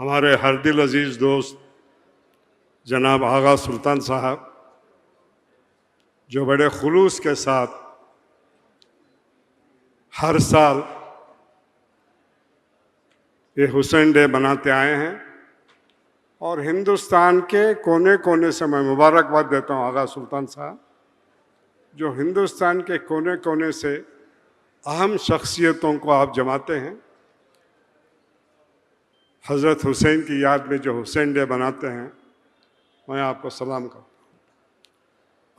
हमारे हर दिल अजीज दोस्त जनाब आगा सुल्तान साहब, जो बड़े खुलूस के साथ हर साल ये हुसैन डे बनाते आए हैं और हिंदुस्तान के कोने कोने से मैं मुबारकबाद देता हूँ आगा सुल्तान साहब, जो हिंदुस्तान के कोने कोने से अहम शख्सियतों को आप जमाते हैं। हज़रत हुसैन की याद में जो हुसैन डे बनाते हैं, मैं आपको सलाम करता हूँ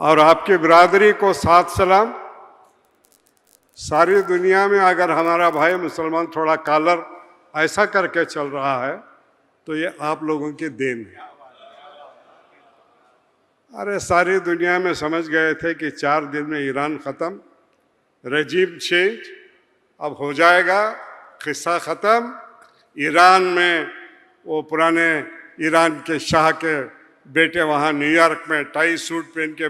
और आपकी बिरादरी को साथ सलाम। सारी दुनिया में अगर हमारा भाई मुसलमान थोड़ा कॉलर ऐसा करके चल रहा है तो ये आप लोगों की देन है। अरे सारी दुनिया में समझ गए थे कि 4 दिन में ईरान ख़त्म, रजीम चेंज अब हो जाएगा, किस्सा ख़त्म। ईरान में वो पुराने ईरान के शाह के बेटे वहाँ न्यूयॉर्क में टाई सूट पहन के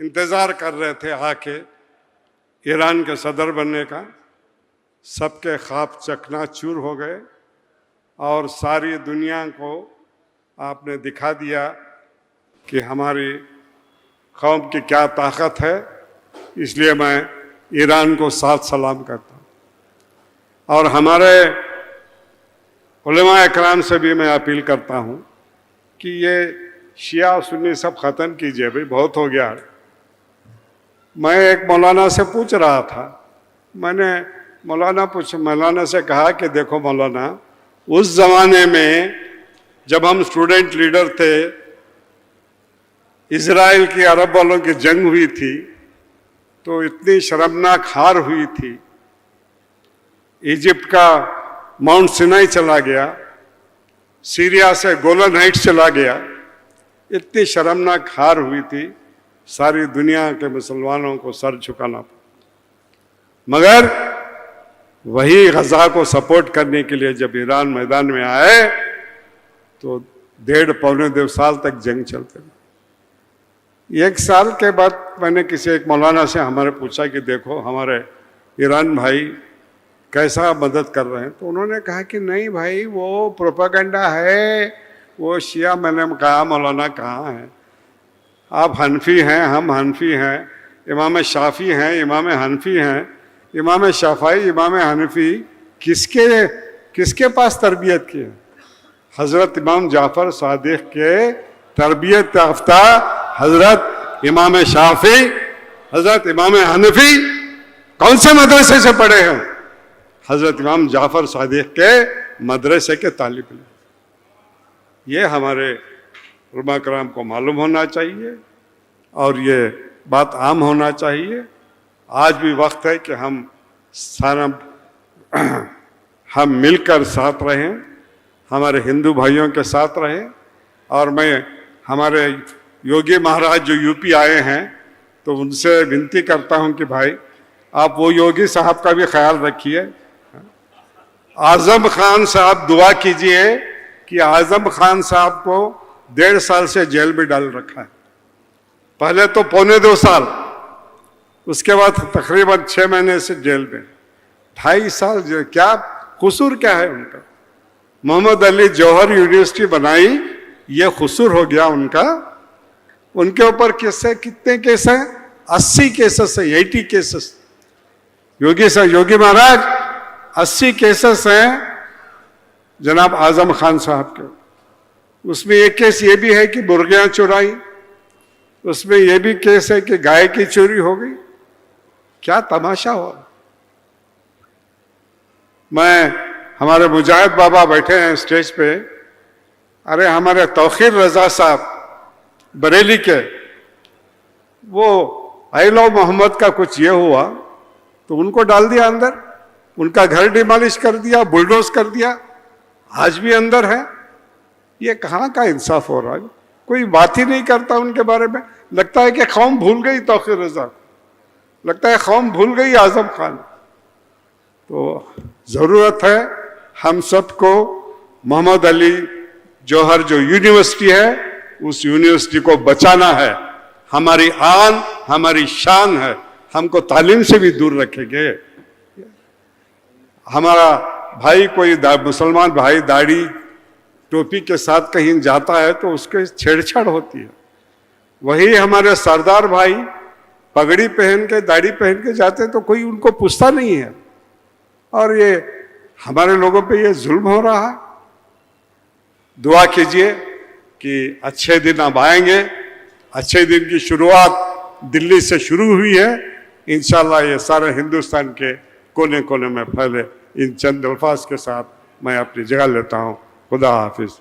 इंतज़ार कर रहे थे आके ईरान के सदर बनने का। सबके ख्वाब चकनाचूर हो गए और सारी दुनिया को आपने दिखा दिया कि हमारी कौम की क्या ताकत है। इसलिए मैं ईरान को साथ सलाम करता हूँ और हमारे उलमा इकराम से भी मैं अपील करता हूँ कि ये शिया सुन्नी सब ख़त्म कीजिए, भाई बहुत हो गया। मैं एक मौलाना से पूछ रहा था, मैंने मौलाना से कहा कि देखो मौलाना, उस ज़माने में जब हम स्टूडेंट लीडर थे, इज़राइल की अरब वालों की जंग हुई थी तो इतनी शर्मनाक हार हुई थी। इजिप्ट का माउंट सिनाई चला गया, सीरिया से गोलन हाइट्स चला गया, इतनी शर्मनाक हार हुई थी। सारी दुनिया के मुसलमानों को सर झुकाना पड़ा। मगर वही गजा को सपोर्ट करने के लिए जब ईरान मैदान में आए तो 1.5-2 साल तक जंग चलते रही। 1 साल के बाद मैंने किसी एक मौलाना से हमारे पूछा कि देखो हमारे ईरान भाई कैसा मदद कर रहे हैं, तो उन्होंने कहा कि नहीं भाई वो प्रोपेगेंडा है, वो शिया। मैंने कहा मौलाना कहाँ है, आप हनफी हैं, हम हनफी हैं, इमाम शाफी हैं, इमाम हनफी हैं, इमाम शाफाई इमाम हनफी किसके पास तरबियत की है? हज़रत इमाम जाफ़र सादिक के तरबियत याफ्ता हज़रत इमाम शाफी, हज़रत इमाम हनफी कौन से मदरसे से पढ़े हैं? हज़रत इमाम जाफ़र सादिक के मदरसे के तालिब इल्म। ये हमारे उलमा कराम को मालूम होना चाहिए और ये बात आम होना चाहिए। आज भी वक्त है कि हम मिलकर साथ रहें, हमारे हिंदू भाइयों के साथ रहें। और मैं हमारे योगी महाराज जो यूपी आए हैं तो उनसे विनती करता हूं कि भाई आप वो योगी साहब का भी ख्याल रखिए। आज़म खान साहब दुआ कीजिए कि आज़म खान साहब को 1.5 साल से जेल में डाल रखा है। पहले तो 1.25 साल, उसके बाद तकरीबन 6 महीने से जेल में, 2.5 साल जेल। क्या कसूर क्या है उनका? मोहम्मद अली जौहर यूनिवर्सिटी बनाई, ये कसूर हो गया उनका? उनके ऊपर कितने केस हैं? 80 केसेस है, 80 केसेस। योगी महाराज 80 केसेस हैं जनाब आज़म खान साहब के। उसमें एक केस ये भी है कि मुर्गियां चुराई, उसमें यह भी केस है कि गाय की चोरी हो गई। क्या तमाशा हो। हमारे मुजाहिद बाबा बैठे हैं स्टेज पे। अरे हमारे तौकीर रजा साहब बरेली के, वो आई लव मोहम्मद का कुछ ये हुआ तो उनको डाल दिया अंदर, उनका घर डिमोलिश कर दिया, बुलडोज कर दिया, आज भी अंदर है। ये कहाँ का इंसाफ हो रहा है? कोई बात ही नहीं करता उनके बारे में। लगता है कि कौम भूल गई तौकीर रजा, लगता है कौम भूल गई आज़म खान। तो ज़रूरत है हम सबको मोहम्मद अली जौहर जो यूनिवर्सिटी है उस यूनिवर्सिटी को बचाना है। हमारी आन, हमारी शान है। हमको तालीम से भी दूर रखेंगे। हमारा भाई कोई मुसलमान भाई दाढ़ी टोपी के साथ कहीं जाता है तो उसके छेड़छाड़ होती है। वही हमारे सरदार भाई पगड़ी पहन के दाढ़ी पहन के जाते तो कोई उनको पूछता नहीं है। और ये हमारे लोगों पे ये जुल्म हो रहा है। दुआ कीजिए कि अच्छे दिन अब आएंगे। अच्छे दिन की शुरुआत दिल्ली से शुरू हुई है। इंशाल्लाह ये सारे हिंदुस्तान के कोने कोने में फैले। इन चंद अल्फाज के साथ मैं अपनी जगह लेता हूँ। खुदा हाफिज।